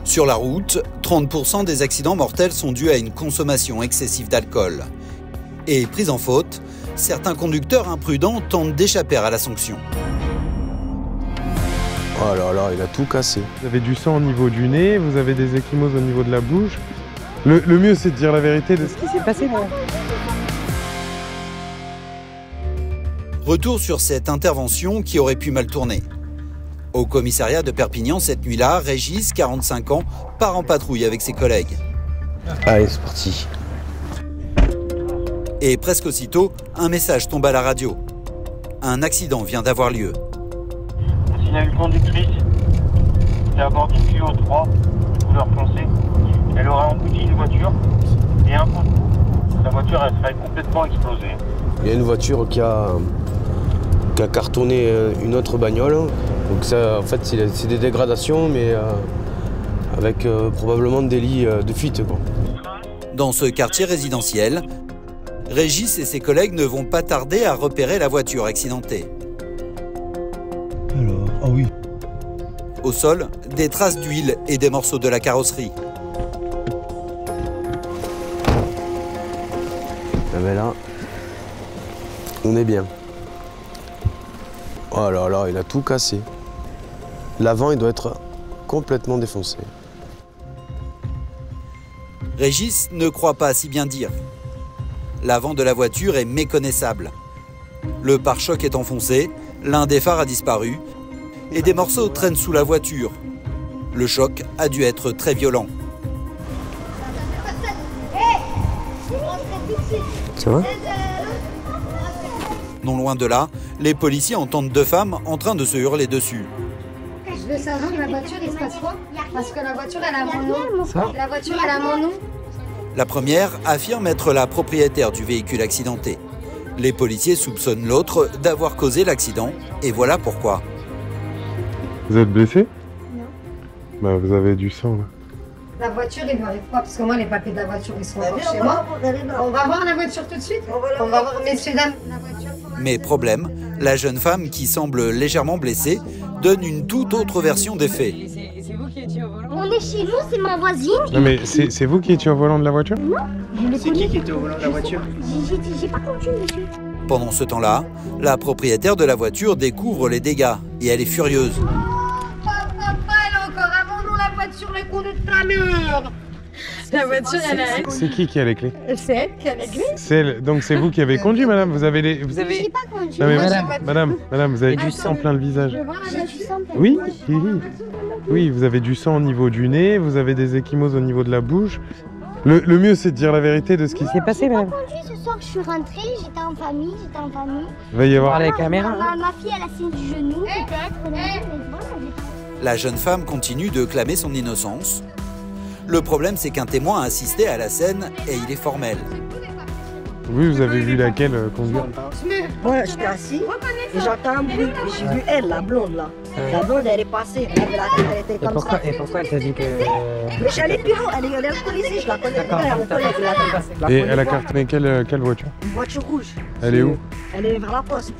Sur la route, 30% des accidents mortels sont dus à une consommation excessive d'alcool. Et pris en faute, certains conducteurs imprudents tentent d'échapper à la sanction. Oh là là, il a tout cassé. Vous avez du sang au niveau du nez, vous avez des ecchymoses au niveau de la bouche. Le mieux, c'est de dire la vérité de ce qui s'est passé là. Retour sur cette intervention qui aurait pu mal tourner. Au commissariat de Perpignan, cette nuit-là, Régis, 45 ans, part en patrouille avec ses collègues. Allez, c'est parti. Et presque aussitôt, un message tombe à la radio. Un accident vient d'avoir lieu. Il y a une conductrice qui est à bord d'une Clio 3, de couleur foncée. Elle aurait embouti une voiture et un coup de coup, la voiture elle serait complètement explosée. Il y a une voiture qui a cartonné une autre bagnole. Donc ça, en fait, c'est des dégradations, mais avec probablement des lits de fuite, quoi. Dans ce quartier résidentiel, Régis et ses collègues ne vont pas tarder à repérer la voiture accidentée. Alors, ah oui. Au sol, des traces d'huile et des morceaux de la carrosserie. Ah ben là, on est bien. Oh là là, il a tout cassé. L'avant, il doit être complètement défoncé. Régis ne croit pas si bien dire. L'avant de la voiture est méconnaissable. Le pare-choc est enfoncé, l'un des phares a disparu et des morceaux traînent sous la voiture. Le choc a dû être très violent. Tu vois ? Non loin de là, les policiers entendent deux femmes en train de se hurler dessus. Je veux savoir la voiture, il se passe quoi? Parce que la voiture, elle a mon nom. La voiture, elle a mon nom. La première affirme être la propriétaire du véhicule accidenté. Les policiers soupçonnent l'autre d'avoir causé l'accident et voilà pourquoi. Vous êtes blessé? Non. Bah, vous avez du sang là. La voiture, il m'arrive pas parce que moi, les papiers de la voiture, ils sont encore chez moi. On va voir la voiture tout de suite. On va voir, messieurs, dames, la voiture. Mais problème, la jeune femme qui semble légèrement blessée donne une toute autre version des faits. On est chez nous, c'est ma voisine. Non mais c'est vous qui étiez au volant de la voiture? Non, je le C'est qui était au volant de la voiture? J'ai pas conduit, monsieur. Pendant ce temps-là, la propriétaire de la voiture découvre les dégâts et elle est furieuse. Papa, elle a encore avant nous la voiture, les coups de ta mère. La voiture, elle a... C'est qui a les clés? C'est elle qui a les clés. Donc c'est vous qui avez conduit, madame? Vous avez les... J'ai pas conduit. Non mais Madame. madame, vous avez du sang plein le visage. Je vois la voiture. Oui, oui, vous avez du sang au niveau du nez, vous avez des ecchymoses au niveau de la bouche. Le mieux, c'est de dire la vérité de ce qui s'est passé, madame. J'ai pas conduit ce soir, je suis rentrée, j'étais en famille. Il va y avoir... les caméras. Ma fille, elle a saigné du genou, peut-être. Mais voilà, La jeune femme continue de clamer son innocence. Le problème, c'est qu'un témoin a assisté à la scène et il est formel. Vous avez vu laquelle conduire? Moi, j'étais assis et j'entends un bruit. Et j'ai vu elle, la blonde là. La blonde, elle est passée. Elle avait la tête, elle était comme ça. Et pourquoi elle t'a dit que... Mais j'allais plus haut, elle est alcoolisée, je la connais. Et elle a cartonné quelle voiture? Une voiture rouge. Elle est où? Elle est vers la poste.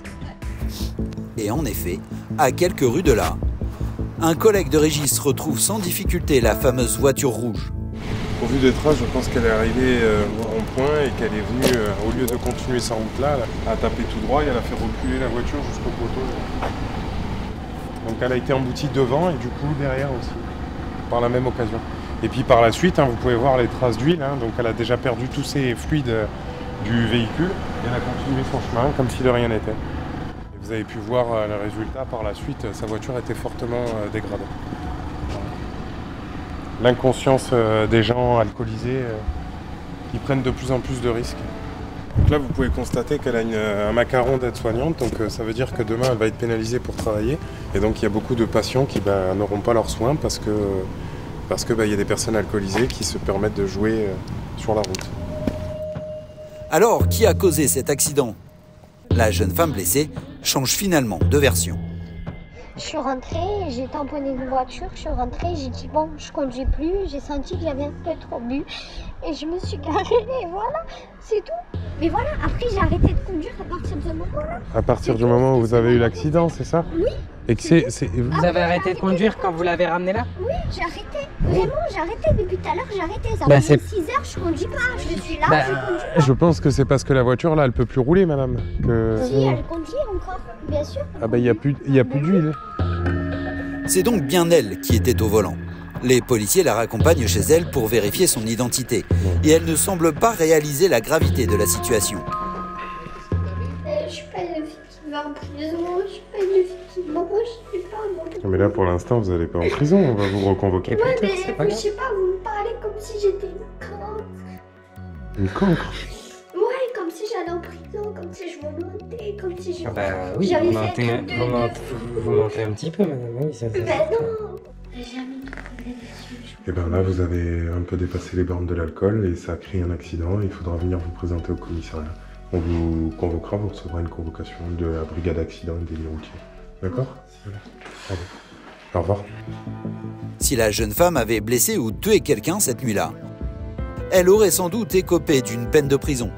Et en effet, à quelques rues de là, un collègue de Régis retrouve sans difficulté la fameuse voiture rouge. Au vu des traces, je pense qu'elle est arrivée au rond-point et qu'elle est venue, au lieu de continuer sa route là, à taper tout droit et elle a fait reculer la voiture jusqu'au poteau. Donc elle a été emboutie devant et du coup derrière aussi, par la même occasion. Et puis par la suite, vous pouvez voir les traces d'huile, donc elle a déjà perdu tous ses fluides du véhicule et elle a continué son chemin comme si de rien n'était. Et vous avez pu voir le résultat par la suite, sa voiture était fortement dégradée. L'inconscience des gens alcoolisés qui prennent de plus en plus de risques. Donc là, vous pouvez constater qu'elle a un macaron d'aide-soignante, donc ça veut dire que demain, elle va être pénalisée pour travailler. Et donc, il y a beaucoup de patients qui n'auront pas leurs soins parce que y a des personnes alcoolisées qui se permettent de jouer sur la route. Alors, qui a causé cet accident? La jeune femme blessée change finalement de version. Je suis rentrée, j'ai tamponné une voiture, je suis rentrée, j'ai dit bon, je conduis plus, j'ai senti que j'avais un peu trop bu et je me suis garée et voilà, c'est tout. Mais voilà, après j'ai arrêté de conduire à partir de ce moment-là. À partir du moment où vous avez eu l'accident, c'est ça? Oui, Et que c'est... Vous avez arrêté de conduire quand vous l'avez ramené là? Oui, j'ai arrêté. Vraiment, j'ai arrêté. Depuis tout à l'heure, j'ai arrêté. Ça Bah, fait 6 heures, je conduis pas. Je suis là, Bah, je conduis pas. Je pense que c'est parce que la voiture, là, elle peut plus rouler, madame. Que... Si, elle conduit encore, bien sûr. Ah bah, il n'y a plus d'huile. C'est donc bien elle qui était au volant. Les policiers la raccompagnent chez elle pour vérifier son identité. Et elle ne semble pas réaliser la gravité de la situation. Je suis pas une fille qui va en prison. Je suis pas une fille qui mange. Je suis pas un... Mais là, pour l'instant, vous n'allez pas en prison. On va vous reconvoquer. Ouais, mais je sais pas, vous me parlez comme si j'étais une cancre. Une cancre? Ouais, comme si j'allais en prison, comme si je me mentais, comme si je... Ah bah oui, J'avais vous fait mentez, un truc de vous mentez un petit peu, madame. Oui, ça. Ben non, j'ai jamais trouvé dessus. Et bien là, vous avez un peu dépassé les bornes de l'alcool et ça a créé un accident. Il faudra venir vous présenter au commissariat. On vous convoquera, vous recevrez une convocation de la brigade accident et délit routier. D'accord? Allez. Au revoir. Si la jeune femme avait blessé ou tué quelqu'un cette nuit-là, elle aurait sans doute écopé d'une peine de prison.